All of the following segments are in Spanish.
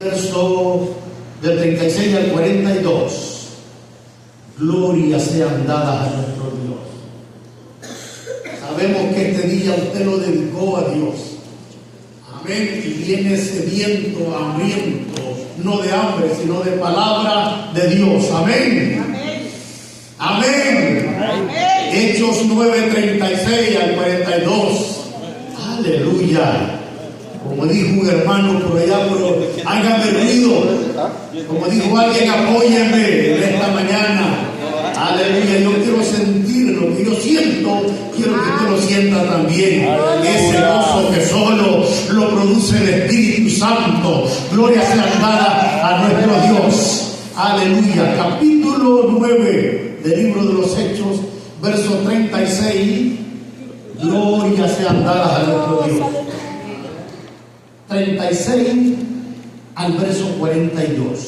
Verso del 36 al 42. Gloria sean dadas a nuestro Dios. Sabemos que este día usted lo dedicó a Dios. Amén. Y viene sediento, hambriento, no de hambre, sino de palabra de Dios. Amén. Amén. Amén. Hechos 9:36 al 42. Aleluya. Como dijo un hermano por allá, pero hágame ruido. Como dijo alguien, apóyame en esta mañana. Aleluya. Yo quiero sentir lo que yo siento. Quiero que usted lo sienta también. Ese gozo que solo lo produce el Espíritu Santo. Gloria sea dada a nuestro Dios. Aleluya. Capítulo 9 del libro de los Hechos, verso 36. Gloria sean dadas a nuestro Dios. 36 al verso 42.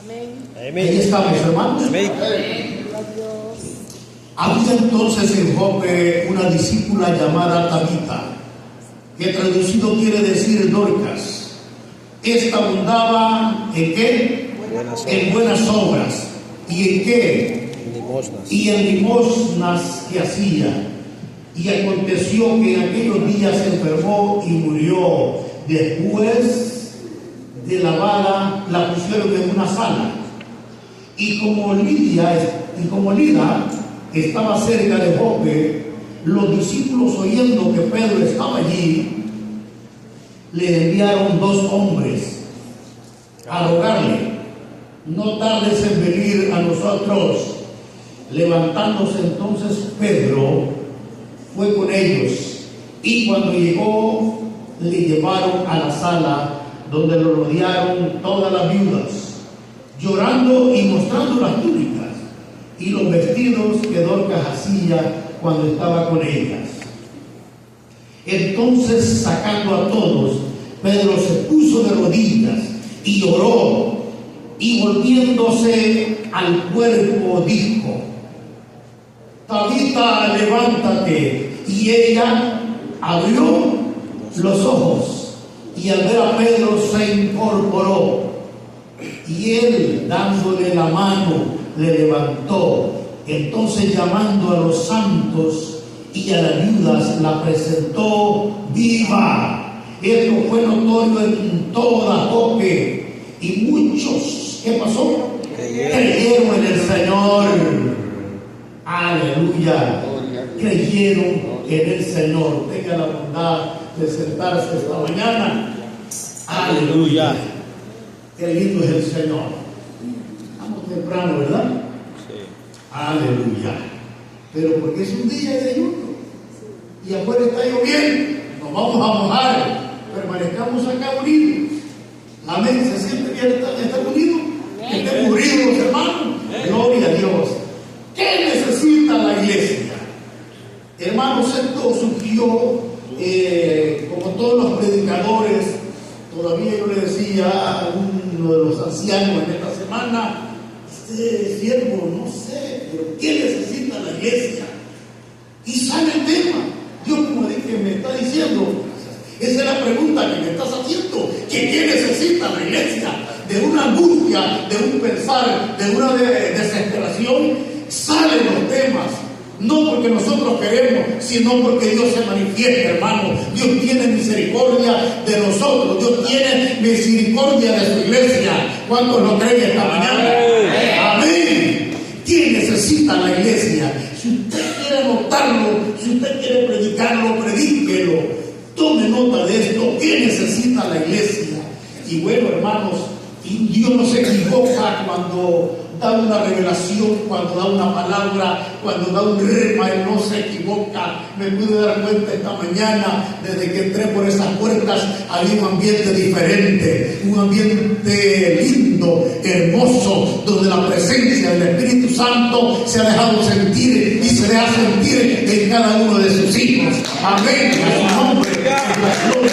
Amén. Ahí estamos, hermanos. Amén. Había entonces en Jope una discípula llamada Tabita, que traducido quiere decir Dorcas. Esta abundaba ¿en qué? En buenas obras. ¿Y en qué? Y en limosnas que hacía. Y aconteció que en aquellos días se enfermó y murió. Después de la vara la pusieron en una sala. Y como Lida estaba cerca de Jope, los discípulos, oyendo que Pedro estaba allí, le enviaron 2 hombres a rogarle: no tardes en venir a nosotros. Levantándose entonces Pedro, fue con ellos, y cuando llegó le llevaron a la sala, donde lo rodearon todas las viudas, llorando y mostrando las túnicas y los vestidos que Dorcas hacía cuando estaba con ellas. Entonces, sacando a todos, Pedro se puso de rodillas y oró, y volviéndose al cuerpo dijo: Tabita, levántate. Y ella abrió los ojos, y al ver a Pedro se incorporó. Y él, dándole la mano, le levantó. Entonces, llamando a los santos y a las viudas, la presentó viva. Esto fue notorio en toda Jope, y muchos, ¿qué pasó? Creyeron en el Señor. Aleluya. Creyeron en el Señor. Tenga la bondad de sentarse esta mañana. Aleluya. Creyendo en el Señor. Estamos temprano, ¿verdad? Sí. Aleluya. Pero porque es un día de ayuno y afuera está lloviendo, nos vamos a mojar. Permanezcamos acá unidos. Amén. ¿Se siente bien estar unidos? Que estén unidos, hermanos. Gloria a Dios. ¿Qué necesita la iglesia? Hermanos, esto surgió como todos los predicadores. Todavía yo le decía a uno de los ancianos en esta semana: este siervo, no sé, pero ¿qué necesita la iglesia? Y sale el tema. Dios, como dije, me está diciendo, esa es la pregunta que me estás haciendo, que ¿qué necesita la iglesia? De una angustia, de un pensar, de una desesperación, salen los temas. No porque nosotros queremos, sino porque Dios se manifiesta, hermano. Dios tiene misericordia de nosotros. Dios tiene misericordia de su iglesia. ¿Cuántos lo creen esta mañana? Amén. ¿Qué necesita la iglesia? Si usted quiere anotarlo, si usted quiere predicarlo, predíquelo. Tome nota de esto. ¿Qué necesita la iglesia? Y bueno, hermanos, Dios no se equivoca cuando da una revelación, cuando da una palabra, cuando da un rema. Él no se equivoca. Me pude dar cuenta esta mañana, desde que entré por esas puertas, había un ambiente diferente, un ambiente lindo, hermoso, donde la presencia del Espíritu Santo se ha dejado sentir y se deja sentir en cada uno de sus hijos. Amén. A su nombre, en la gloria.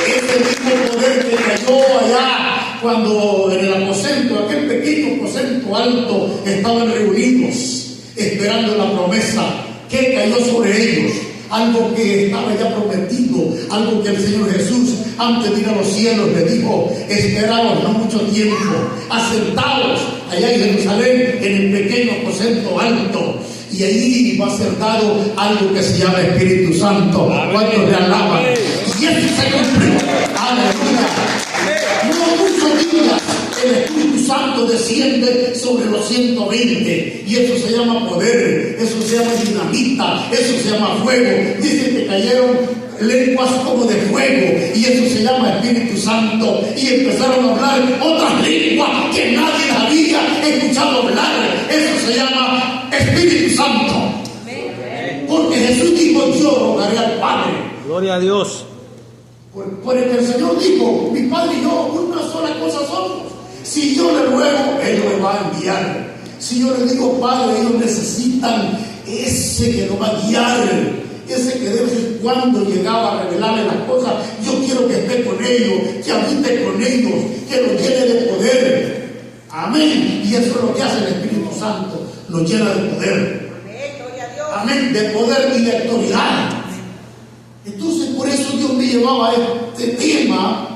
Ese mismo poder que cayó allá cuando en el aposento, aquel pequeño aposento alto, estaban reunidos esperando la promesa que cayó sobre ellos. algo que estaba ya prometido, algo que el Señor Jesús antes de ir a los cielos le dijo: esperaos no mucho tiempo, asentaos allá en Jerusalén en el pequeño aposento alto, y allí va a ser dado algo que se llama Espíritu Santo. ¿Cuántos le alaban? Y eso se cumplió. Aleluya. No muchos días el Espíritu Santo desciende sobre los 120, y eso se llama poder, eso se llama dinamita, eso se llama fuego. Dice que cayeron lenguas como de fuego, y eso se llama Espíritu Santo, y empezaron a hablar otras lenguas que nadie había escuchado hablar. Eso se llama Espíritu Santo. Porque Jesús dijo: yo rogaré al Padre. Gloria a Dios. Por el que el Señor dijo: mi Padre y yo una sola cosa somos. Si yo le ruego, Él me va a enviar. Si yo le digo: Padre, ellos necesitan ese que lo va a guiar, ese que de vez en cuando llegaba a revelarle las cosas. Yo quiero que esté con ellos, que habite con ellos, que los llene de poder. Amén. Y eso es lo que hace el Espíritu Santo, los llena de poder. Amén, de poder y de autoridad. Entonces, por eso Dios me llevaba a este tema: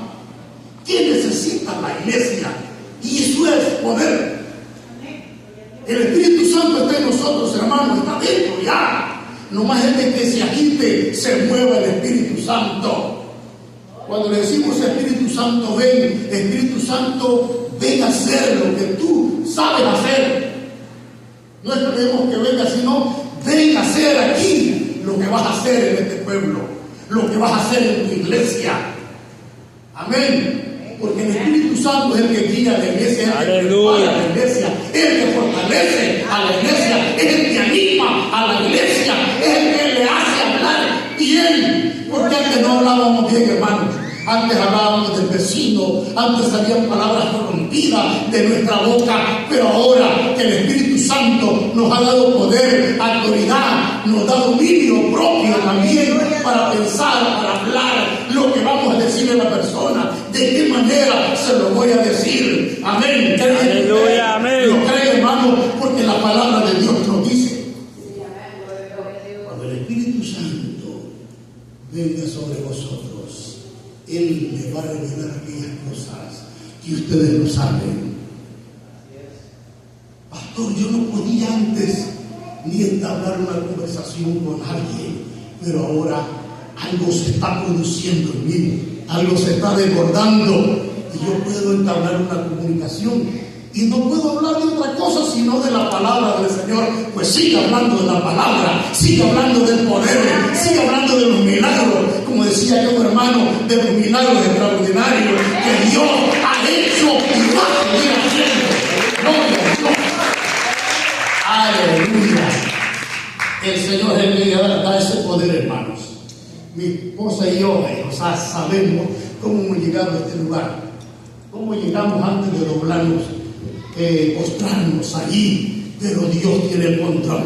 ¿qué necesita la iglesia? Y eso es poder. El Espíritu Santo está en nosotros, hermanos, está dentro ya. Nomás es de que se agite, se mueva el Espíritu Santo. Cuando le decimos: Espíritu Santo, ven, Espíritu Santo, ven a hacer lo que tú sabes hacer. No esperemos que venga, sino ven a hacer aquí lo que vas a hacer en este pueblo, lo que vas a hacer en tu iglesia. Amén. Porque el Espíritu Santo es el que guía a la iglesia, es el que prepara a la iglesia, es el que fortalece a la iglesia, es el que anima a la iglesia, es el que le hace hablar bien. Porque antes no hablábamos bien, hermanos. Antes hablábamos del vecino, antes salían palabras corrompidas de nuestra boca, pero ahora que el Espíritu Santo nos ha dado poder, autoridad, nos da dominio propio también para pensar, para hablar lo que vamos a decirle a la persona, de qué manera se lo voy a decir. Amén. Aleluya, amén. Lo cree, hermano, porque la palabra de Dios nos dice: cuando el Espíritu Santo venga sobre vosotros, Él le va a revelar aquellas cosas que ustedes no saben. Pastor, yo no podía antes ni entablar una conversación con alguien, pero ahora algo se está produciendo en mí, algo se está desbordando, y yo puedo entablar una comunicación. Y no puedo hablar de otra cosa sino de la palabra del Señor. Pues sigue hablando de la palabra, sigue hablando del poder, sigue hablando de los milagros, como decía yo, hermano, de los milagros extraordinarios que Dios ha hecho y va a seguir haciendo. Gloria a Dios. Aleluya. El Señor es el que da ese poder, hermanos. Mi esposa y yo, sabemos cómo hemos llegado a este lugar, cómo llegamos antes de doblarnos, postrarnos allí, pero Dios tiene el control.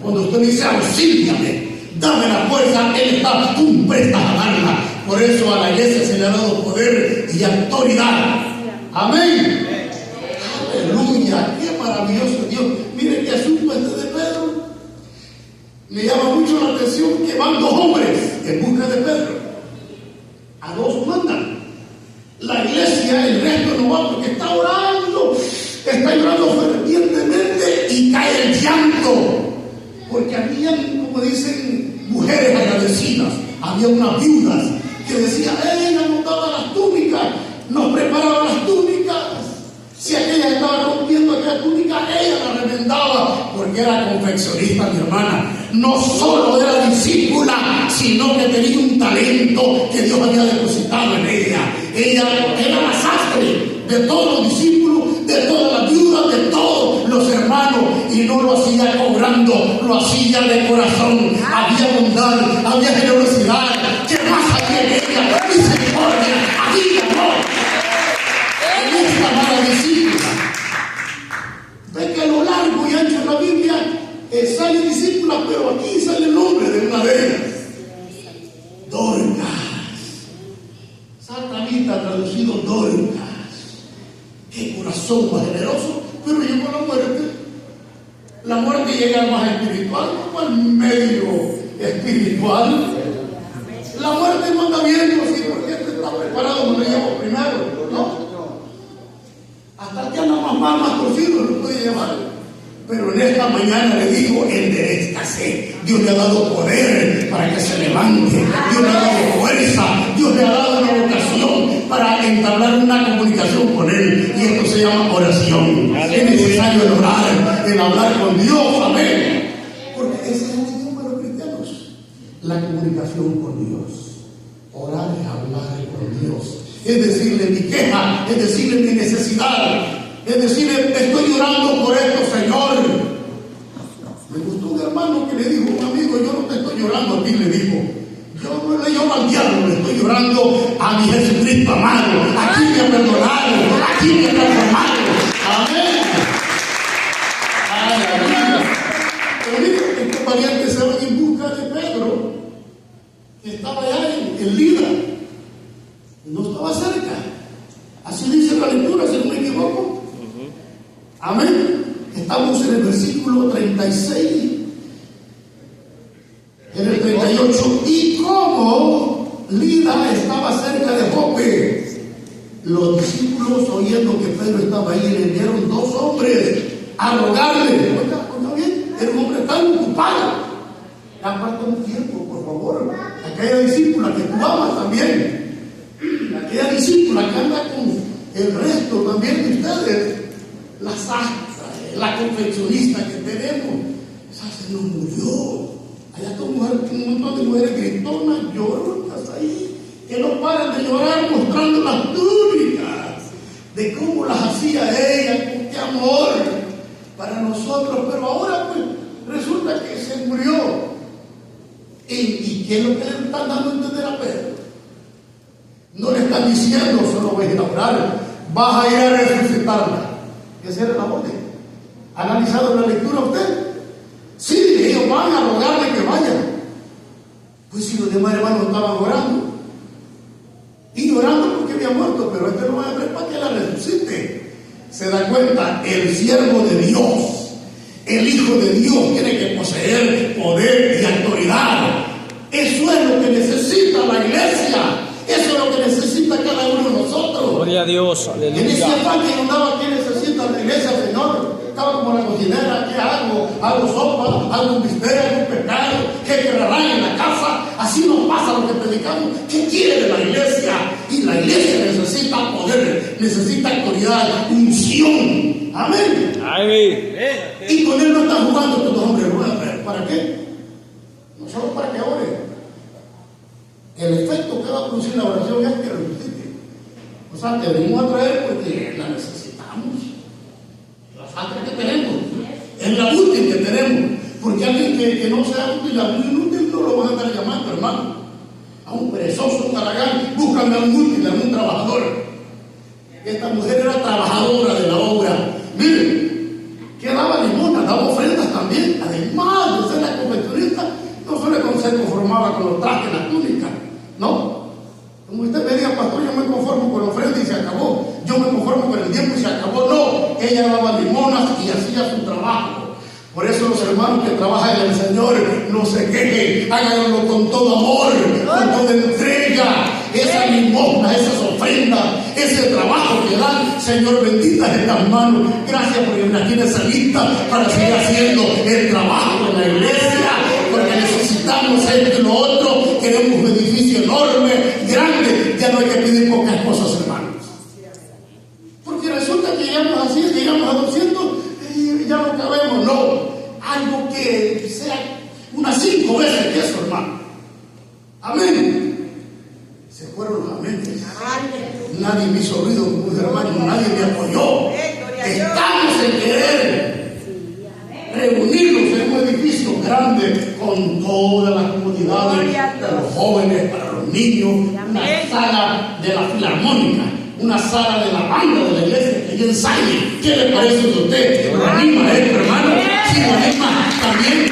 Cuando usted dice: auxíliame, dame la fuerza, Él está presta a darla. Por eso a la iglesia se le ha dado poder y autoridad. Amén. Aleluya. Qué maravilloso Dios. Mire qué asunto este de Pedro. Me llama mucho la atención que van dos hombres en busca de Pedro. A dos mandan. La iglesia, el resto no va porque está orando fervientemente, y cae el llanto. Porque habían, como dicen, mujeres agradecidas. Había unas viudas que decían: ella nos daba las túnicas, nos preparaba las túnicas. Si aquella estaba rompiendo aquella túnica, ella la remendaba, porque era confeccionista, mi hermana. No solo era discípula, sino que tenía un talento que Dios había depositado en ella. Ella era la sastre de todos los discípulos, de todas las viudas, de todos los hermanos, y no lo hacía cobrando, lo hacía de corazón. Había bondad, había generosidad. ¿Qué más había en ella? Misericordia, había amor. En esta mala discípula, ve que a lo largo y ancho de la Biblia sale discípula, pero aquí sale el nombre de una de ellas: Dorcas. Satanita traducido Dorcas. Qué corazón más generoso, pero llegó la muerte. La muerte llega al más espiritual, como al medio espiritual. La muerte no anda viendo si porque este está preparado, me lo llevo primero, ¿no? Hasta el que anda más torcido lo puede llevar. Pero en esta mañana le digo, enderezcase. Dios le ha dado poder para que se levante. Dios le ha dado fuerza. Dios le ha dado una vocación para entablar una comunicación con Él. Y esto se llama oración. Es necesario el orar, el hablar con Dios. Amén. Porque ese es el idioma de los cristianos. La comunicación con Dios. Orar es hablar con Dios. Es decirle mi queja, es decirle mi necesidad. Es decir, estoy llorando por esto, Señor. Me gustó un hermano que le dijo a un amigo, yo no te estoy llorando a ti, le dijo. Yo no le lloro al diablo, le estoy llorando a mi Jesucristo amado, a quien me ha perdonado, a quien me ha transformado. Amén. Aleluya. Pero mire, estos valientes se van en busca de Pedro, que estaba allá en Lida. No estaba cerca. Así dice la lectura, si no me equivoco. Amén. Estamos en el versículo 36, en el 38. Y como Lida estaba cerca de Jope, los discípulos, oyendo que Pedro estaba ahí, le enviaron 2 hombres a rogarle. Oiga bien, era un hombre tan ocupado. Aparta un tiempo, por favor. Aquella discípula que tú amas también, aquella discípula que anda con el resto también de ustedes, la sastra, la confeccionista que tenemos, esa se nos murió. Allá está un montón de mujeres gritonas, lloronas ahí, que no paran de llorar mostrando las túnicas, de cómo las hacía ella, con qué amor para nosotros. Pero ahora pues resulta que se murió. ¿Y qué es lo que le están dando a entender a Pedro? No le están diciendo, solo voy a ir a orar, vas a ir a resucitarla. Esa era la orden. ¿Ha analizado la lectura usted? Sí, ellos van a rogarle que vayan. Pues si los demás hermanos estaban orando y orando porque había muerto, pero este no va a ver para que la resucite. Se da cuenta, el siervo de Dios, el Hijo de Dios, tiene que poseer poder y autoridad. Eso es lo que necesita la iglesia. Eso es lo que necesita cada uno de nosotros. Gloria a Dios, aleluya. En ese afán que no daba, ¿qué necesita la iglesia, Señor? Estaba como la cocinera, ¿qué hago? Hago sopa, hago un bistec, hago un pescado, ¿qué querrán en la casa? Así nos pasa lo que predicamos. ¿Qué quiere de la iglesia? Y la iglesia necesita poder, necesita autoridad, unción. Amén. Amén. Y con él no están jugando estos 2 hombres. ¿Para qué? No solo para que ore. El efecto que va a producir la oración es que resucite. O sea, que venimos a traer porque la necesitamos. La falta que tenemos. Es la útil que tenemos. Porque alguien que no sea útil, a un inútil no lo van a estar llamando, hermano. A un perezoso, un haragán, búscame a un útil, a un trabajador. Esta mujer era trabajadora de la obra. Miren, que daba limosna, daba ofrendas también. Además de ser la confeccionista, no solo se conformaba con los trajes, las túnicas. No, como usted me diga, pastor, yo me conformo con la ofrenda y se acabó. Yo me conformo con el tiempo y se acabó. No, ella daba limonas y hacía su trabajo. Por eso los hermanos que trabajan en el Señor no se quejen, háganlo con todo amor, con toda entrega. Esa limosna, esas ofrendas, ese trabajo que dan, Señor, benditas estas manos. Gracias porque me tiene esa lista para seguir haciendo el trabajo en la iglesia, porque necesitamos esto y lo otro. Queremos un edificio enorme, grande. Ya no hay que pedir pocas cosas, hermanos. Porque resulta que llegamos así, llegamos a 200 y ya no cabemos. No, algo que sea unas 5 veces que eso, hermano. Amén. Se fueron los amén. Nadie me hizo ruido como un hermano, nadie me apoyó. Estamos en querer reunirnos en un edificio grande con todas las comodidades para los jóvenes, para los niños, una sala de la filarmónica, una sala de la banda de la iglesia que ya ensaye. ¿Qué le parece a usted? ¿Lo anima, hermano? Sí, lo anima también.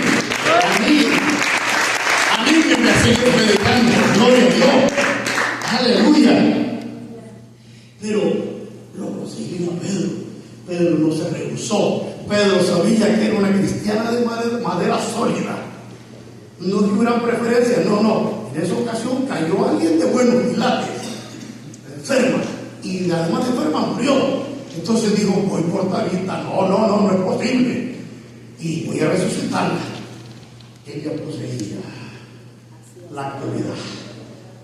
Anímenme a seguir predicando. Gloria a Dios. Aleluya. Pero lo consiguió Pedro. Pedro no se rehusó. Pedro sabía que era una cristiana de madera sólida. No es que hubiera preferencia, no. En esa ocasión cayó alguien de buenos quilates, enferma, y además de enferma murió. Entonces dijo, voy por Tabita. No es posible. Y voy a resucitarla. Ella poseía la actualidad.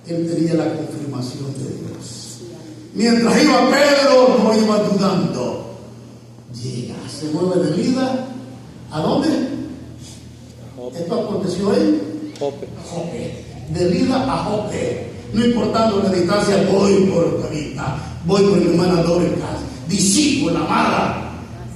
Él tenía la confirmación de Dios. Mientras iba Pedro, no iba dudando. Llega, se mueve de vida. ¿A dónde? Esto aconteció en Jope. De vida a Jope. No importando la distancia, voy por Tabita, voy por mi hermana Dorcas, discípula amada.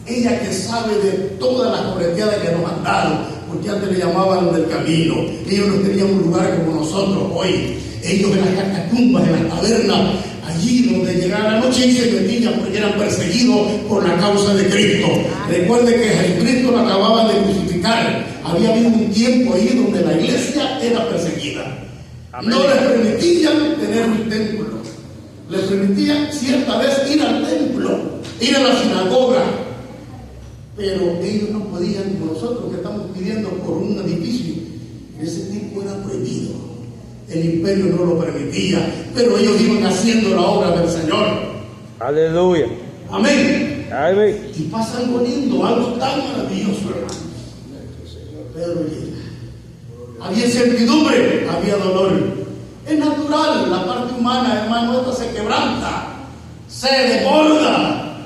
Ella que sabe de todas las correteadas que nos han dado, porque antes le llamaban los del camino. Ellos no tenían un lugar como nosotros hoy. Ellos en las catacumbas, en las tabernas, allí donde llegaba la noche y se metían porque eran perseguidos por la causa de Cristo. Recuerde que Jesucristo lo acababan de crucificar. Había habido un tiempo ahí donde la iglesia era perseguida. Amén. No les permitían tener un templo. Les permitían cierta vez ir al templo, ir a la sinagoga. Pero ellos no podían, como nosotros que estamos pidiendo por un edificio. En ese tiempo era prohibido. El imperio no lo permitía, pero ellos iban haciendo la obra del Señor. Aleluya. Amén. Amén. Y pasa algo lindo, algo tan maravilloso, hermanos. Pedro llega. Había incertidumbre, había dolor. Es natural, la parte humana, hermano, esta se quebranta, se desborda.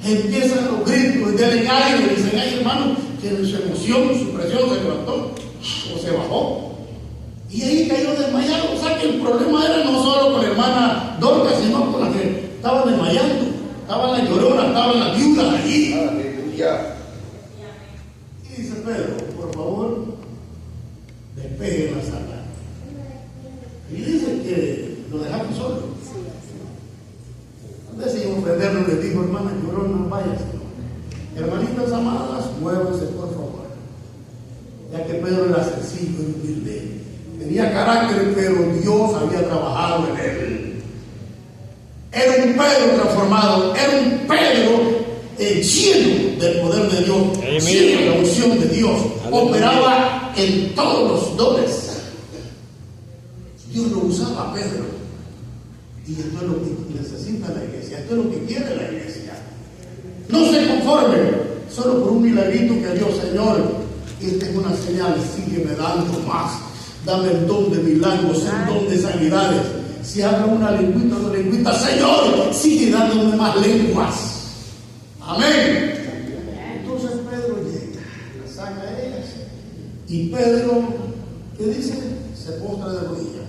Empiezan los gritos, dicen, ay, hermano, que su emoción, su presión se levantó o se bajó. Y ahí cayó desmayado. O sea que el problema era no solo con la hermana Dorcas, sino con la que estaban desmayando. Estaban las lloronas, estaban las viudas allí. Aleluya. Y dice Pedro, por favor, despeje la sala. Y dice que lo dejamos solo. Antes de ofendernos, le dijo, hermana llorona, váyase. Hermanitas amadas, muévanse por favor. Ya que Pedro era sencillo y humilde. Tenía carácter, pero Dios había trabajado en él. Era un Pedro transformado, era un Pedro lleno del poder de Dios, lleno de la unción de Dios. Operaba en todos los dones. Dios lo usaba a Pedro. Y esto es lo que necesita la iglesia, esto es lo que quiere la iglesia. No se conforme solo por un milagrito que Dios, Señor, esta es una señal, sígueme dando más. Dame el don de milagros, el don de sanidades. Si habla una lengüita o dos lengüitas, Señor, sigue dándome más lenguas. Amén. Entonces Pedro llega, la saca a ellas. Y Pedro, ¿qué dice? Se postra de rodillas,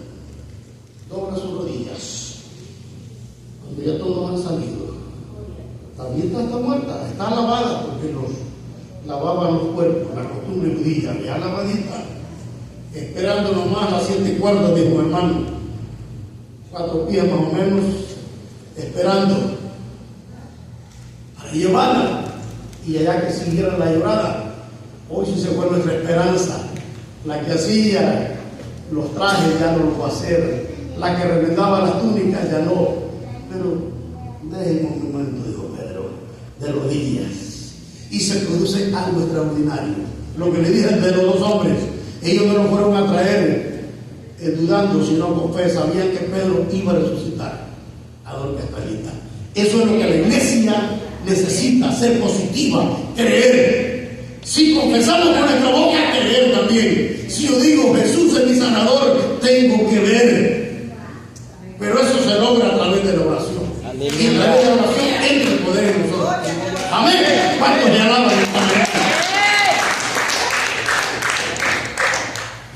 dobla sus rodillas. Cuando ya todos han salido, también está muerta, está lavada, porque los lavaban los cuerpos, la costumbre judía, ya lavadita. Esperando nomás las 7:15, dijo mi hermano, 4 pies más o menos, esperando para llevarla y allá que siguiera la llorada. Hoy sí se fue nuestra esperanza. La que hacía los trajes ya no lo va a hacer, la que remendaba las túnicas ya no. Pero déjenme un momento, dijo Pedro, de rodillas, y se produce algo extraordinario. Lo que le dije de los 2 hombres. Ellos no lo fueron a traer dudando, sino con fe. Sabían que Pedro iba a resucitar a Dorcas Tabita. Eso es lo que la iglesia necesita, ser positiva, creer. Si confesamos con nuestra boca, creer también. Si yo digo Jesús es mi sanador, tengo que ver. Pero eso se logra a través de la oración. Y a través de la oración entra el poder en nosotros. Amén. ¿Cuántos le alaban esta mañana?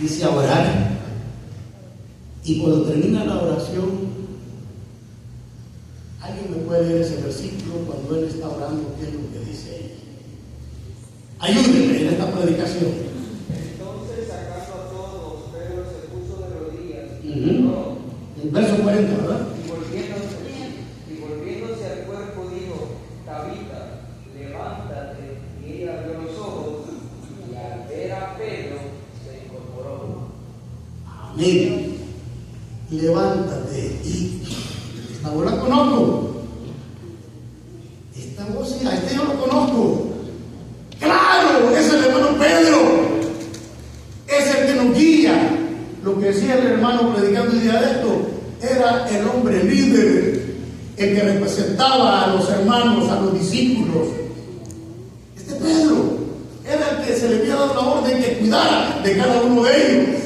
Dice a orar, y cuando termina la oración, alguien me puede leer ese versículo cuando él está orando, ¿qué es lo que dice ahí? Ayúdenme en esta predicación. Entonces, sacando a todos, Pedro se puso de rodillas. El verso 40, ¿verdad? Y volviéndose al cuerpo, dijo: Tabita, levántate. Y ella abrió los ojos, y al ver a Pedro, se incorporó. Amén. Levántate. Y esta voz la conozco. Esta voz, a este yo lo conozco. Claro, es el hermano Pedro. Es el que nos guía. hermano, predicando un día de esto, era el hombre líder, el que representaba a los hermanos, a los discípulos. Este Pedro era el que se le había dado la orden que cuidara de cada uno de ellos.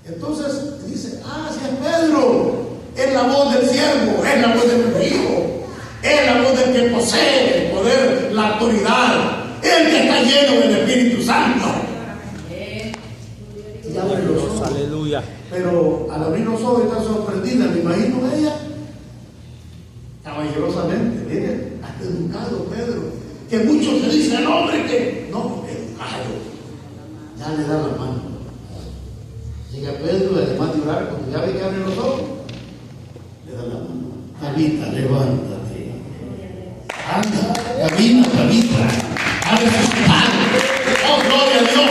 Entonces dice, si es Pedro, es la voz del siervo, es la voz del hijo, es la voz del que posee el poder, la autoridad, el que está lleno del Espíritu Santo. Y abre los ojos. Aleluya. Pero al abrir los ojos está sorprendida, me imagino ella, caballerosamente, miren, hasta educado Pedro, que muchos se dicen, hombre, que no, educado, ya le da la mano. Llega Pedro, además de orar, cuando ya ve que abre los ojos, le da la mano. Tabita, levántate. Anda, camina, Tabita. Ha resucitado. Oh, gloria a Dios.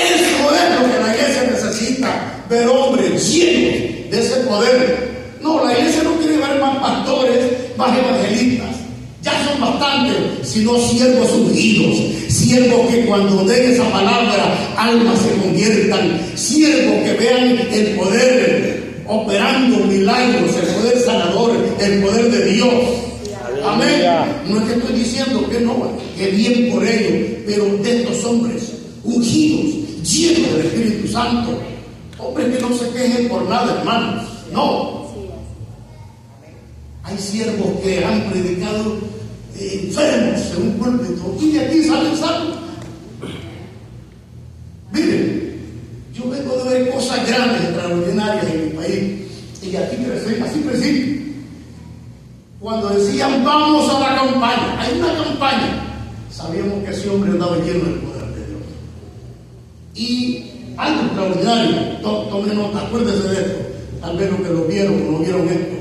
Eso es lo que la iglesia necesita, ver hombres llenos de ese poder. No, la iglesia no quiere ver más pastores, más evangelistas. Ya son bastantes, sino siervos ungidos, siervos que cuando den esa palabra, almas se conviertan, siervos que vean el poder operando milagros, el poder sanador, el poder de Dios. Amén. No es que estoy diciendo que no, que bien por ellos, pero de estos hombres ungidos, llenos del Espíritu Santo, hombres que no se quejen por nada, hermanos. No. Hay siervos que han predicado enfermos en un púlpito y de aquí salen sanos. Miren, yo vengo de ver cosas grandes, extraordinarias en mi país, y aquí así crecí. Cuando decían vamos a la campaña, hay una campaña, sabíamos que ese hombre andaba lleno del poder de Dios. Y algo extraordinario, tome nota, acuérdese de esto, tal vez los que lo vieron o no vieron esto.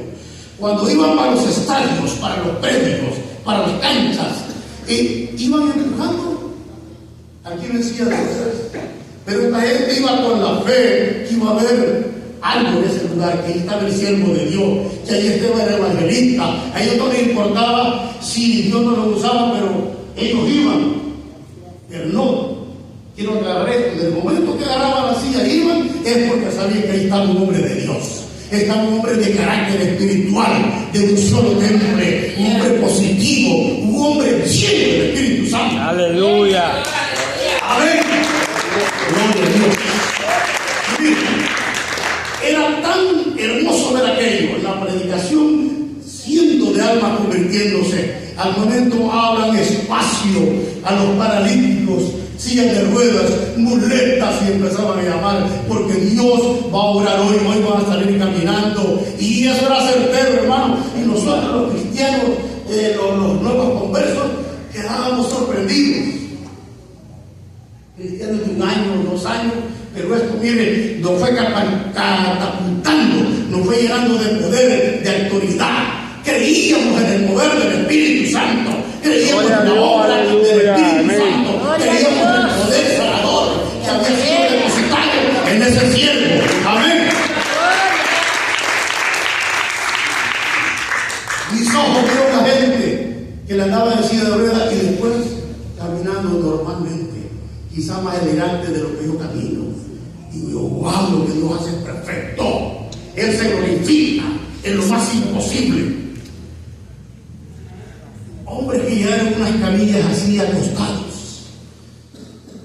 Cuando iban para los estadios, para los premios, para las canchas, iban empujando. Aquí decía Dios, pero esta gente iba con la fe que iba a haber algo en ese lugar, que ahí estaba el siervo de Dios, que ahí estaba el evangelista. A ellos no les importaba si Dios no lo usaba, pero ellos iban. Pero no, quiero aclarar esto, desde el momento que agarraban la silla iban, es porque sabían que ahí estaba un hombre de Dios. Está un hombre de carácter espiritual, de un solo temple, un hombre positivo, un hombre lleno del Espíritu Santo. Aleluya. Amén. Gloria a Dios. Miren, era tan hermoso ver aquello, en la predicación, cientos de almas convirtiéndose. Al momento abran espacio a los paralíticos, sillas de ruedas, muletas, y empezaban a llamar, porque Dios va a orar hoy van a salir caminando, y eso era certero, hermano. Y nosotros los cristianos, los nuevos conversos, quedábamos sorprendidos. Cristianos de 1 año, 2 años, pero esto, mire, nos fue catapultando, nos fue llenando de poder, de autoridad. Creíamos en el poder del Espíritu Santo, creíamos en la obra del Espíritu Santo, creíamos en el poder sanador que había sido depositado en ese siervo. Amén. Mis ojos vieron a gente que le andaba en silla de ruedas y después caminando normalmente, quizá más elegante de lo que yo camino. Y digo, wow, lo que Dios hace es perfecto. Él se glorifica en lo más imposible. Hombres que llegaron unas camillas así acostados,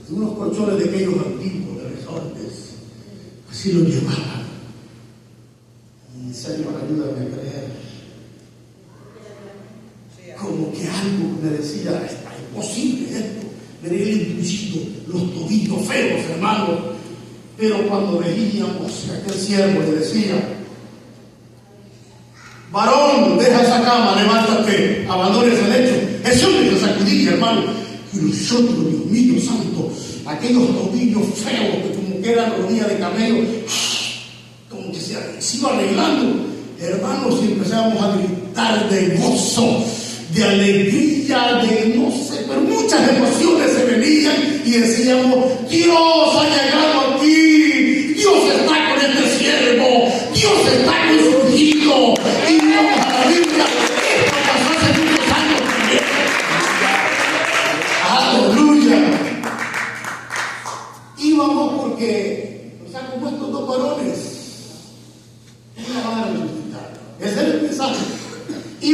unos colchones de aquellos antiguos de resortes, así los llevaban. Y Señor, ayúdame a creer. Como que algo me decía, está imposible esto. Veré el endurecido, los tobillos feos, hermano. Pero cuando veíamos que aquel siervo le decía, varón, deja esa cama, levántate, abandona ese lecho. Ese hombre se sacudía, hermano. Y nosotros, Dios mío santo, aquellos tobillos feos que como que eran rodillas de camello, como que se iba arreglando, hermanos, y empezábamos a gritar de gozo, de alegría, de no sé, pero muchas emociones se venían y decíamos, Dios ha llegado aquí, Dios está con este siervo, Dios está con su hijo. Y vamos a la Biblia, esto pasó hace muchos años también. Aleluya. Íbamos porque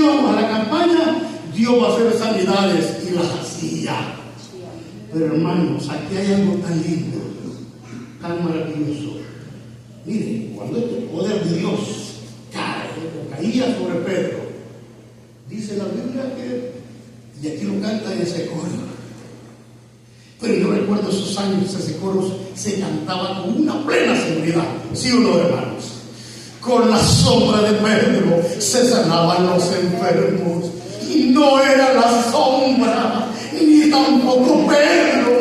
íbamos a la campaña, Dios va a hacer sanidades y las hacía. Pero hermanos, aquí hay algo tan lindo, tan maravilloso. Miren, cuando este poder de Dios caía sobre Pedro, dice la Biblia que, y aquí lo canta en ese coro, pero yo recuerdo esos años, ese coro se cantaba con una plena seguridad, ¿sí o no, hermanos? Con la sombra de Pedro se sanaban los enfermos, y no era la sombra, ni tampoco Pedro,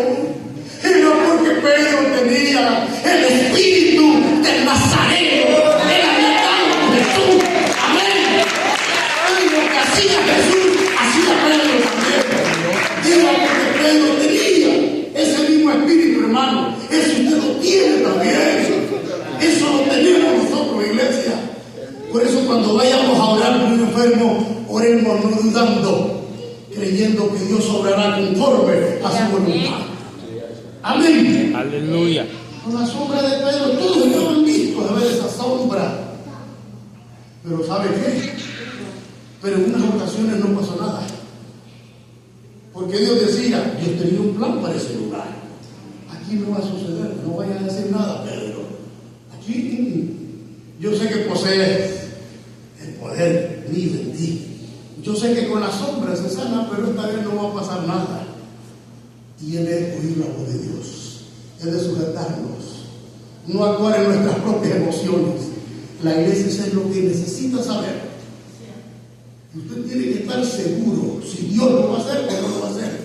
era porque Pedro tenía el espíritu del Nazareno, era mitad con Jesús, amén. Y lo que hacía Jesús, hacía Pedro también, era porque Pedro tenía ese mismo espíritu, hermano. Eso usted lo tiene también, eso lo tenemos nosotros, iglesia. Por eso cuando vayamos a orar por un enfermo, oremos no dudando, creyendo que Dios obrará conforme a su voluntad. Amén. Aleluya. Con la sombra de Pedro, todos estaban vistos de ver esa sombra. Pero ¿sabe qué? Pero en unas ocasiones no pasó nada. Porque Dios decía, Dios tenía un plan para ese lugar. Aquí no va a suceder, no vaya a decir nada, Pedro. Aquí yo sé que posees el poder mío en ti. Yo sé que con la sombra se sana, pero esta vez no va a pasar nada. Y Él es oír la voz de Dios. Él es sujetarnos. No actuar en nuestras propias emociones. La iglesia es lo que necesita saber. Usted tiene que estar seguro si Dios lo va a hacer o no lo va a hacer.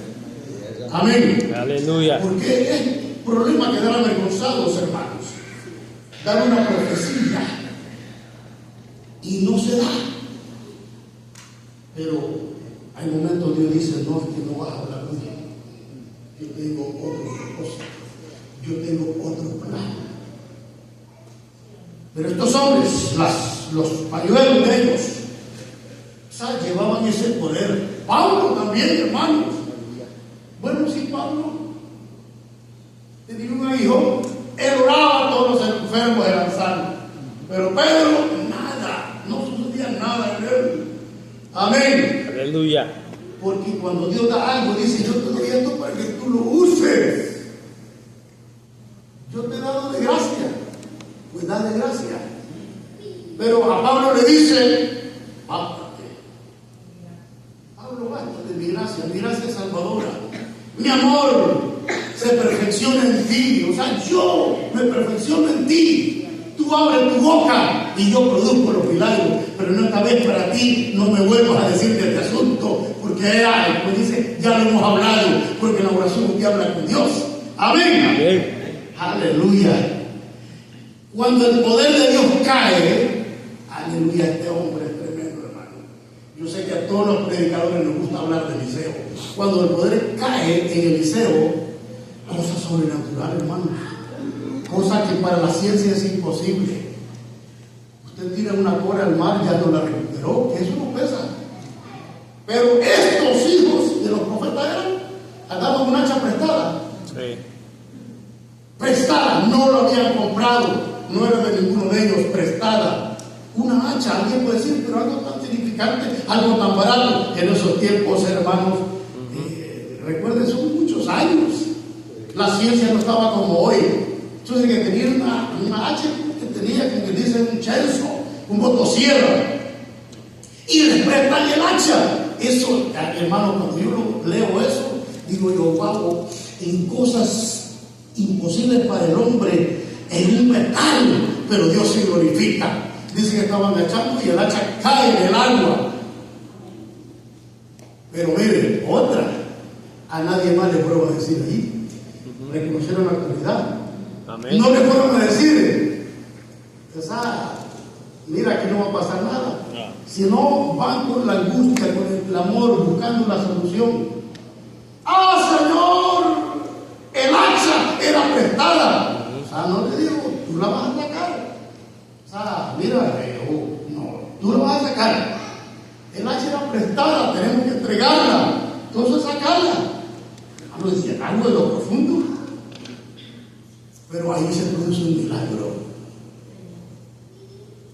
Amén. Aleluya. Porque es problema quedar avergonzados, hermanos. Dar una profecía y no se da. Pero hay momentos Dios dice, no, es que no vas a hablar conmigo. Yo tengo otro propósito. Yo tengo otro plan. Pero estos hombres, los pañuelos de ellos, llevaban ese poder. Pablo también, hermanos. Bueno, sí, Pablo tenía un hijo, él oraba a todos los enfermos, eran sanos. Pero Pedro, nada, no sucedía nada en él. Amén. Aleluya. Porque cuando Dios da algo, dice, yo te doy esto para que tú lo uses. Yo te he dado de gracia, pues da de gracia. Pero a Pablo le dice, Pablo, bástate mi gracia es salvadora. Mi amor se perfecciona en ti. O sea, yo me perfecciono en ti. Tú abres tu boca y yo produzco los milagros. Pero no esta vez para ti, no me vuelvas a decir de este asunto. Porque pues dice, ya lo hemos hablado. Porque en la oración usted habla con Dios. Amén. Amén. Aleluya. Cuando el poder de Dios cae, aleluya, este hombre es tremendo, hermano. Yo sé que a todos los predicadores les gusta hablar de Eliseo. Cuando el poder cae en Eliseo, cosas sobrenaturales, hermano. Cosas que para la ciencia es imposible. Usted tira una cora al mar, ya no la recuperó, que eso no pesa. Pero estos hijos de los profetas andaban una hacha prestada. Sí. Prestada, no lo habían comprado, no era de ninguno de ellos, prestada. Una hacha, alguien puede decir, pero algo tan significante, algo tan barato. En esos tiempos, hermanos, recuerden, son muchos años. La ciencia no estaba como hoy. Entonces, que tenía una hacha que tenía, como que dicen, un chelso, un motosierra. Y les prestan el hacha. Eso, hermano, cuando yo leo eso, digo yo, wow, en cosas imposibles para el hombre, en un metal, pero Dios se glorifica. Dice que estaban echando y el hacha cae en el agua. Pero mire, otra, a nadie más le fueron a decir ahí. Reconocieron la autoridad. Amén. No le fueron a decir, mira, aquí no va a pasar nada. Si no, van con la angustia, con el clamor, buscando la solución. ¡Ah, Señor! El hacha era prestada. No le digo, tú la vas a sacar. Mira, no, tú la vas a sacar. El hacha era prestada, tenemos que entregarla. Entonces sacarla. Decía algo de lo profundo. Pero ahí se produce un milagro.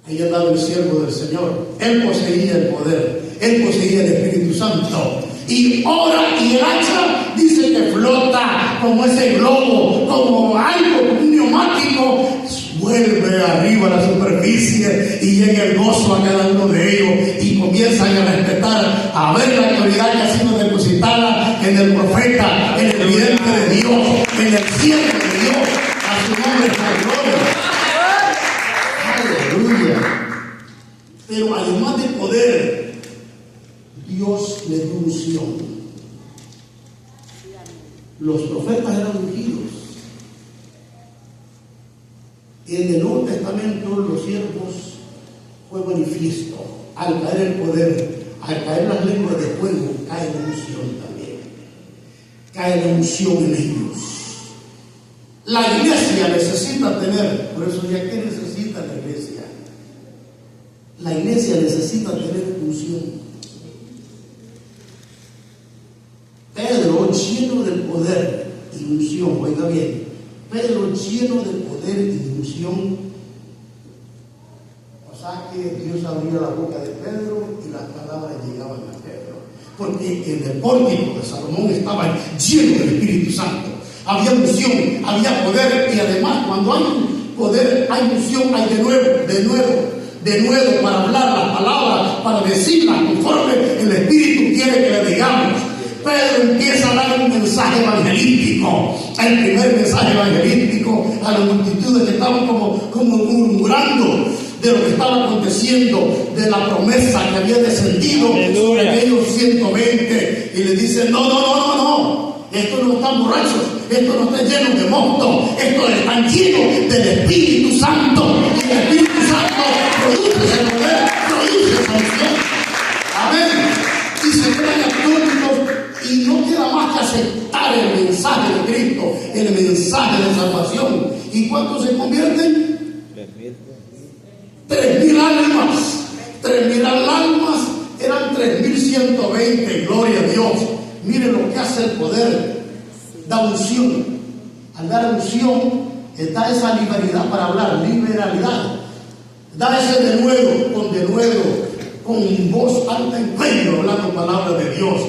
Ahí andaba el siervo del Señor. Él poseía el poder. Él poseía el Espíritu Santo. Y ora, y el hacha dice que flota como ese globo, como algo, como un neumático, vuelve arriba a la superficie y llega el gozo a cada uno de ellos y comienzan a respetar, a ver la autoridad que ha sido depositada en el profeta, en el vidente de Dios, en el siervo de Dios. A su nombre es la gloria. Aleluya. Pero además de poder, Dios le dio unción. Los profetas eran ungidos. En el Nuevo Testamento los siervos fue manifiesto. Al caer el poder, al caer las lenguas de fuego, cae la unción también. Cae la unción en ellos. La iglesia necesita tener, por eso ya que necesita la iglesia. La iglesia necesita tener unción. Pedro, lleno del poder y unción, oiga bien, Pedro, lleno de poder y unción, o sea que Dios abría la boca de Pedro y las palabras llegaban a Pedro, porque en el pórtico de Salomón estaba lleno del Espíritu Santo, había unción, había poder, y además cuando hay poder, hay unción, hay de nuevo para hablar las palabras, para decirlas conforme el Espíritu quiere que le digamos. Pedro empieza a dar un mensaje evangelístico, el primer mensaje evangelístico a las multitudes que estaban como murmurando de lo que estaba aconteciendo, de la promesa que había descendido sobre aquellos 120, y le dice: no, estos no están borrachos, estos no están llenos de mosto, estos están llenos del Espíritu Santo, y el Espíritu Santo produce ese poder, produce esa unción. Amén. Y se quedan atónitos y no queda más que aceptar el mensaje de Cristo, el mensaje de salvación. ¿Y cuántos se convierten? 3,000 almas. 3,000 almas eran 3,120. Gloria a Dios. Miren lo que hace el poder. Da unción. Al dar unción, da esa liberalidad para hablar, liberalidad. Da ese denuedo, con voz alta y claro, hablando palabras de Dios.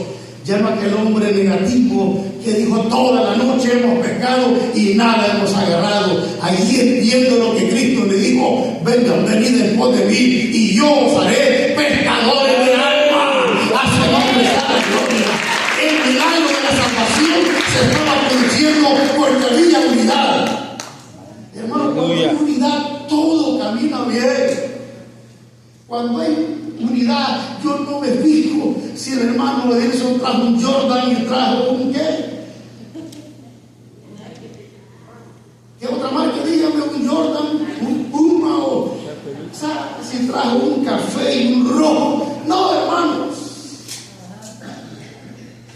Llama aquel hombre negativo que dijo: toda la noche hemos pescado y nada hemos agarrado. Allí viendo lo que Cristo le dijo: vengan, venid en pos de mí y yo os haré pescadores de alma. A su nombre está la gloria. El milagro de la salvación se estaba produciendo porque había unidad. Hermano, cuando hay unidad, todo camina bien. Cuando hay unidad, yo no me fijo si el hermano Edison trajo un Jordan y trajo un ¿qué? ¿Qué otra marca? Dígame, un Jordan, un Puma, o sea, si trajo un café y un rojo. No, hermanos,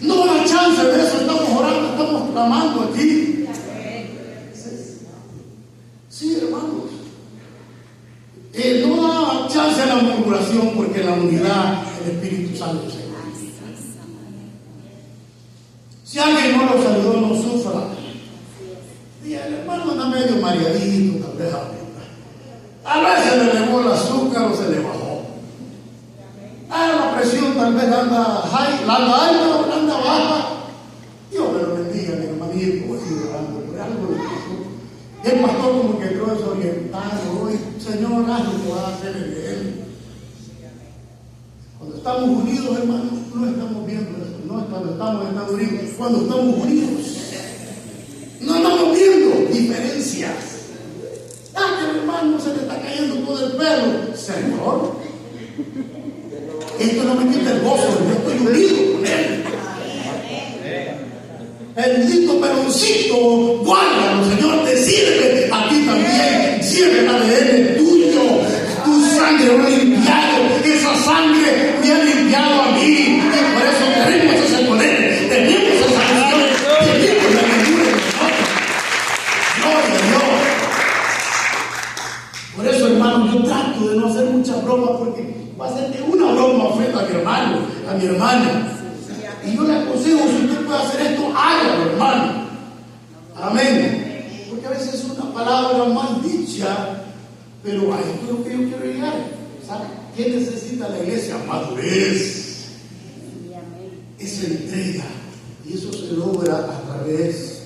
no hay chance de eso. Estamos orando, estamos clamando aquí. Sí, hermanos. No da chance a la murmuración, porque la unidad, el Espíritu Santo se da. Si alguien no lo saludó, no sufra. Y el hermano anda medio mareadito, tal vez a veces le elevó el azúcar o se le bajó. La presión tal vez anda alta o anda baja. Dios me lo bendiga, mi hermanito, así orando por algo le pasó. Y el pastor como que quedó desorientado hoy. Señor, haz lo que va a hacer en él. Cuando estamos unidos, hermanos, no estamos viendo eso. No es cuando estamos unidos. Cuando estamos unidos, no estamos viendo diferencias. Que el hermano se le está cayendo todo el pelo. Señor, esto no me quita el gozo. Yo estoy unido con él. El nudito peroncito, guárdalo, Señor, te sirve a ti también. Sirve el ADN tuyo. Tu sangre lo ha limpiado. Esa sangre me ha limpiado a mí. Y por eso tenemos ese poder. Tenemos esa unción. Tenemos la llenura de nosotros. Gloria a Dios. Por eso, hermano, yo trato de no hacer muchas bromas, porque va a ser que una broma ofenda a mi hermano, a mi hermana. Y yo le aconsejo, si usted puede hacer esto, hágalo, hermano. Amén. Porque a veces es una palabra mal dicha, pero a esto es lo que yo quiero llegar. ¿Sabe? ¿Qué necesita la iglesia? Madurez. esa entrega. Y eso se logra a través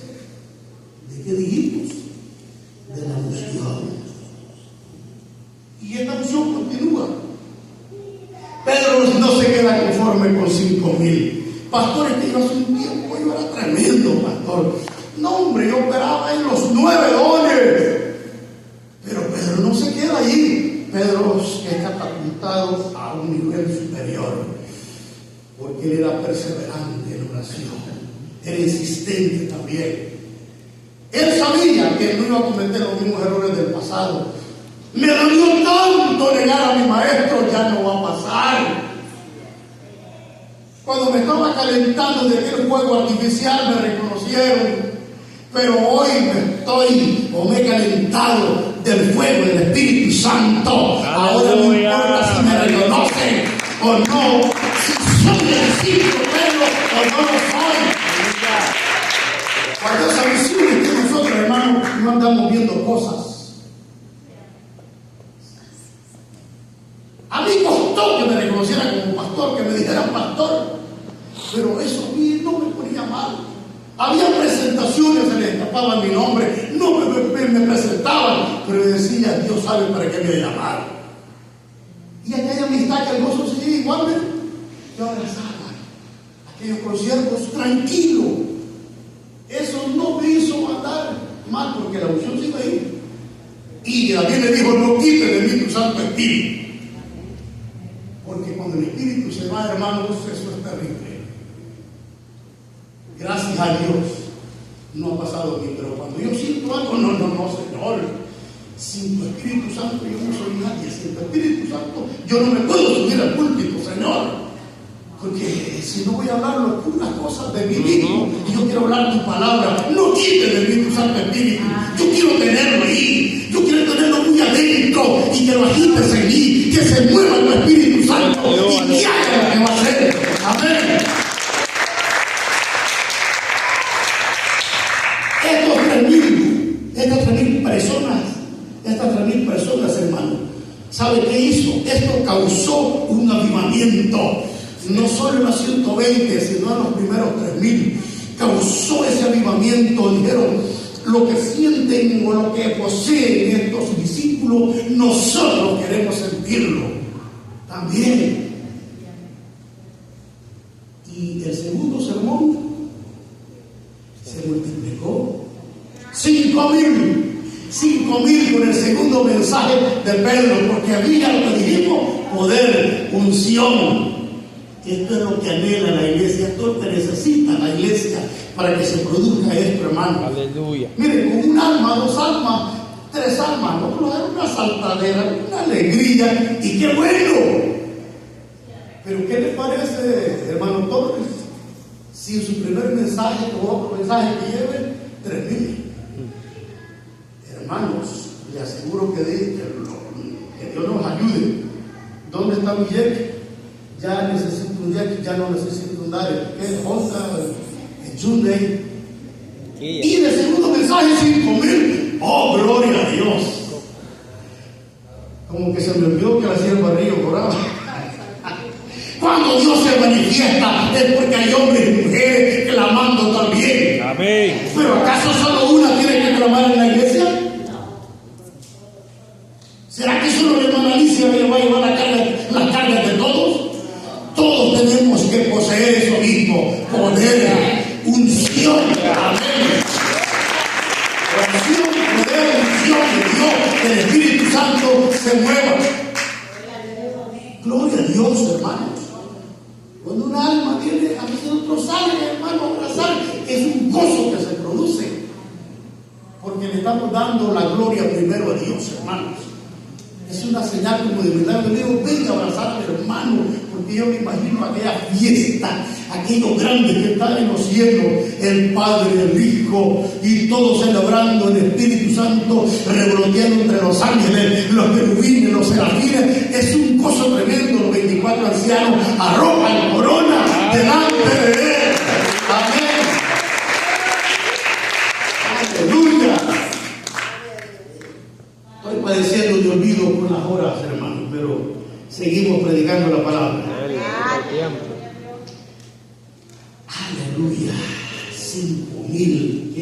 de, ¿qué dijimos? De la unción. Y esta unción continúa. Pedro no se queda conforme con 5,000. Pastores, que yo hace un tiempo yo era tremendo pastor. No, hombre, yo operaba en los 9 dones. Pero Pedro no se queda allí. Pedro es catapultado a un nivel superior. Porque él era perseverante en oración. Era insistente también. Él sabía que no iba a cometer los mismos errores del pasado. Me dolió tanto negar a mi maestro, ya no va a pasar. Cuando me estaba calentando de aquel fuego artificial me reconocieron. Pero hoy me he calentado del fuego del Espíritu Santo. Ahora no importa si me reconocen o no, si soy el discípulo Pedro o no lo soy. Cuando esa visión es que nosotros, hermanos, no andamos viendo cosas. A mí costó que me reconocieran como pastor, que me dijeran pastor, pero eso a mí no me ponía mal. Había presentaciones, se les escapaba mi nombre, no me presentaban, pero decía, Dios sabe para qué me llamaron. Y aquella amistad que el gozo seguía igualmente, yo abrazaba aquellos conciertos tranquilo. Eso no me hizo andar mal, porque la unción sigue ahí. Y David le dijo, no quite de mí tu Santo Espíritu. Porque cuando el Espíritu se va, hermanos, eso es terrible. Gracias a Dios no ha pasado a mí, pero cuando yo siento algo, no, Señor, sin tu Espíritu Santo yo no soy nadie. Sin tu Espíritu Santo yo no me puedo subir al púlpito, Señor, porque si no voy a hablar locuras cosas de mí mismo, y yo quiero hablar tu palabra. No quites de mí tu Santo Espíritu. Yo quiero tenerlo ahí, yo quiero tenerlo muy adentro y que lo agites en mí, que se mueva tu Espíritu Santo y que haga lo que va a hacer. Amén. Estas 3,000 personas, hermano, ¿sabe qué hizo? Esto causó un avivamiento, no solo en los 120, sino en los primeros 3,000. Causó ese avivamiento. Dijeron, lo que sienten o lo que poseen estos discípulos, nosotros queremos sentirlo también. Y el segundo sermón se multiplicó. 5,000 con el segundo mensaje de Pedro, porque había, lo que dijimos, poder, unción. Esto es lo que anhela la iglesia, esto es lo que necesita la iglesia para que se produzca esto, hermano. Aleluya. Miren, con un alma, 2 almas, 3 almas, no era una saltadera, una alegría, y qué bueno. Pero ¿qué le parece, hermano Torres, si en su primer mensaje o otro mensaje que lleve 3,000? Hermanos, le aseguro que Dios nos ayude. ¿Dónde está mi jeque? Ya necesito un jeque, ya no necesito un Dare. ¿Qué? Honda, Hyundai. Y de segundo mensaje 5,000. ¡Oh, gloria a Dios! Como que se me olvidó que la sierva Río oraba. Cuando Dios se manifiesta es porque hay hombres y mujeres clamando también. Amén. ¿Pero acaso solo una tiene que clamar en la iglesia? ¿Será que solo la hermana Alicia me va a llevar las cargas de todos? Todos tenemos que poseer eso mismo, poder, unción. Amén. Oración, poder, unción de Dios, que el Espíritu Santo se mueva. Gloria a Dios, hermanos. Cuando una alma viene a nosotros, sale, hermano, a abrazar, es un gozo que se produce, porque le estamos dando la gloria primero a Dios, hermanos. Es una señal como de verdad. Le digo, venga a abrazarme, hermano, porque yo me imagino aquella fiesta, aquellos grandes que están en los cielos, el Padre, el Hijo, y todos celebrando el Espíritu Santo, revoloteando entre los ángeles, los querubines, los serafines. Es un gozo tremendo. Los 24 ancianos arrojan corona delante de Él. Amén. Aleluya. Estoy padeciendo de olvido con las horas, hermanos, pero seguimos predicando la palabra. Aleluya. 5,000.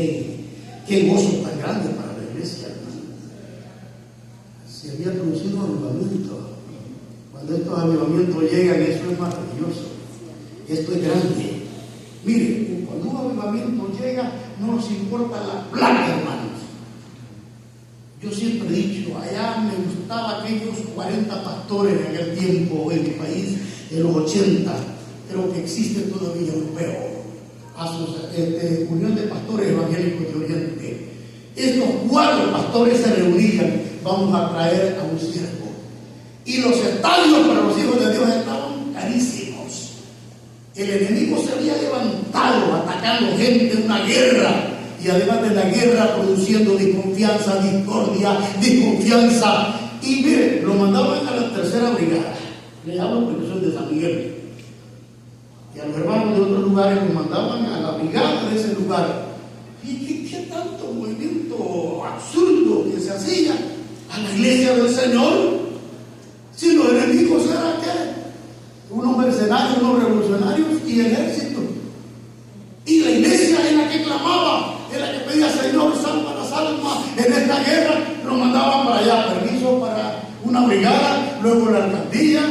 Qué gozo tan grande para la iglesia, hermano. Se había producido un avivamiento. Cuando estos avivamientos llegan, eso es maravilloso. Esto es grande. Mire, cuando un avivamiento llega, no nos importa la plata, hermanos. Yo siempre he dicho, allá me gustaba aquellos 40 pastores en aquel tiempo en mi país, en los 80, creo que existe todavía europeo, Unión de Pastores Evangélicos de Oriente. Estos 4 pastores se reunían, vamos a traer a un siervo. Y los estadios para los hijos de Dios estaban carísimos. El enemigo se había levantado atacando gente, una guerra. Y además de la guerra produciendo desconfianza, discordia, desconfianza. Y mire, lo mandaban a la 3ª brigada. Le hablo porque soy de San Miguel. Y a los hermanos de otros lugares los mandaban a la brigada de ese lugar. ¿Y qué tanto movimiento absurdo que se hacía a la iglesia del Señor? Si los enemigos eran ¿qué? Unos mercenarios, unos revolucionarios y ejército. Y la iglesia en la que clamaba, en la que pedía, Señor, salva las almas en esta guerra, lo mandaban para allá, permiso para una brigada, luego la alcaldía,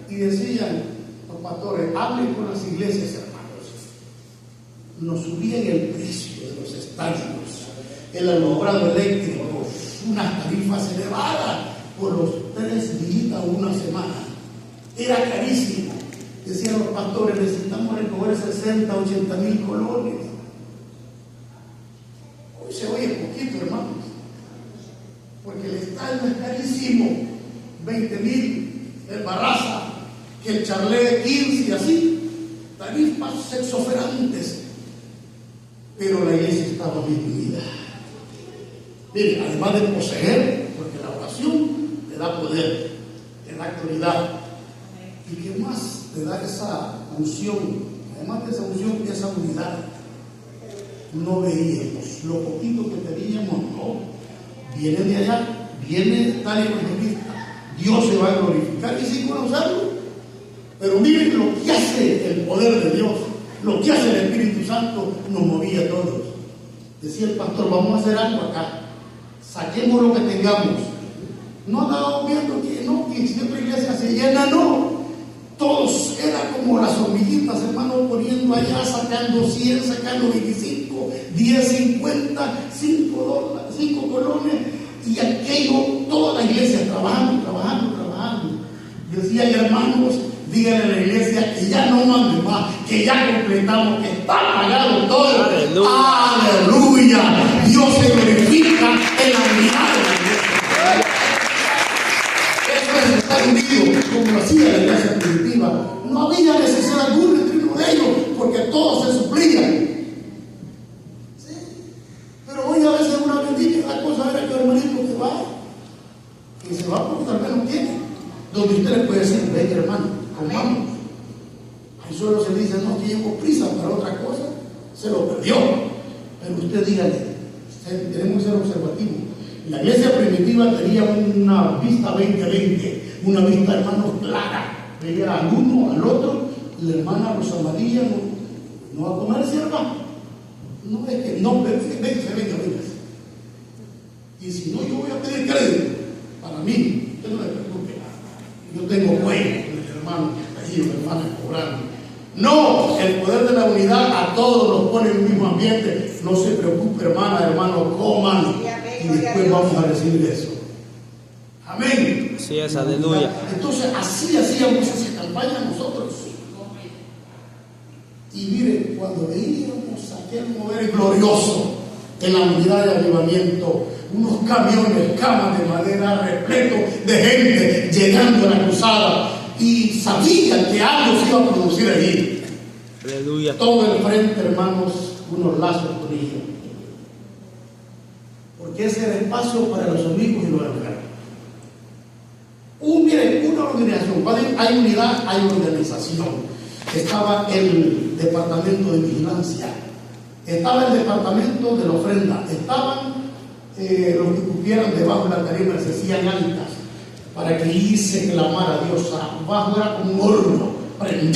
y decían los pastores, hablen con las iglesias, hermanos. Nos subían el precio de los estadios, el alumbrado eléctrico, unas tarifas elevadas por los 3 días o una semana. Era carísimo. Decían los pastores, necesitamos recoger 60, 80 mil colones. Hoy se oye poquito, hermanos, porque el estadio es carísimo. 20,000 el Barraza, que el Charlé 15 y así, tarifas exoferantes. Pero la iglesia estaba dividida. Miren, además de poseer, porque la oración te da poder, te da autoridad. ¿Y qué más te da esa unción? Además de esa unción, esa unidad. No veíamos lo poquito que teníamos, no. Viene de allá, viene tal evangelista. Dios se va a glorificar y sin conocerlo. Pero miren lo que hace el poder de Dios, lo que hace el Espíritu Santo, nos movía a todos. Decía el pastor, vamos a hacer algo acá. Saquemos lo que tengamos. No andábamos viendo que siempre la iglesia se llena, no. Todos era como las hormiguitas, hermanos, poniendo allá, sacando 100, sacando 25, 10, 50, 5 colones, y aquello, toda la iglesia trabajando. Decía, hermanos, díganle a la iglesia que ya no manden más, que ya completamos, que está pagado todo. Aleluya. Dios se glorifica en la unidad de la iglesia. Eso es estar unido, como lo hacía la iglesia primitiva. No había necesidad alguna entre uno de ellos, porque todos se suplían. ¿Sí? Pero hoy a veces una bendita la cosa era que el hermanito que se va porque tal vez no tiene. Donde usted le puede decir, ven hermano, comamos. Ahí solo se dice, no, que llevo prisa para otra cosa, se lo perdió. Pero usted dígale, tenemos que ser observativos. La iglesia primitiva tenía una vista 20-20, una vista, hermanos, clara. Veía al uno, al otro, la hermana Rosa María, no va a comer, sierva. No es que no, venga. Y si no, yo voy a pedir crédito para mí, usted no le preocupe. Yo tengo cuello, hermano, allí los hermanos cobrando. No, el poder de la unidad a todos nos pone en un mismo ambiente. No se preocupe, hermano, coman y después vamos a recibir eso. Amén. Sí, es, aleluya. Entonces, así hacíamos esa campaña nosotros. Y miren, cuando veíamos aquel mover glorioso en la unidad de avivamiento, unos camiones, camas de madera repletos de gente llegando a la cruzada, y sabían que algo se iba a producir allí. Aleluya. Todo el frente, hermanos, unos lazos con ellos. Porque ese era espacio para los amigos y los hermanos. Miren, una organización, hay unidad, hay organización. Estaba el departamento de vigilancia, estaba el departamento de la ofrenda, estaban los que cupieran debajo de la tarima, se hacían altas para que allí se clamara a Dios. Abajo era como un horno prendido.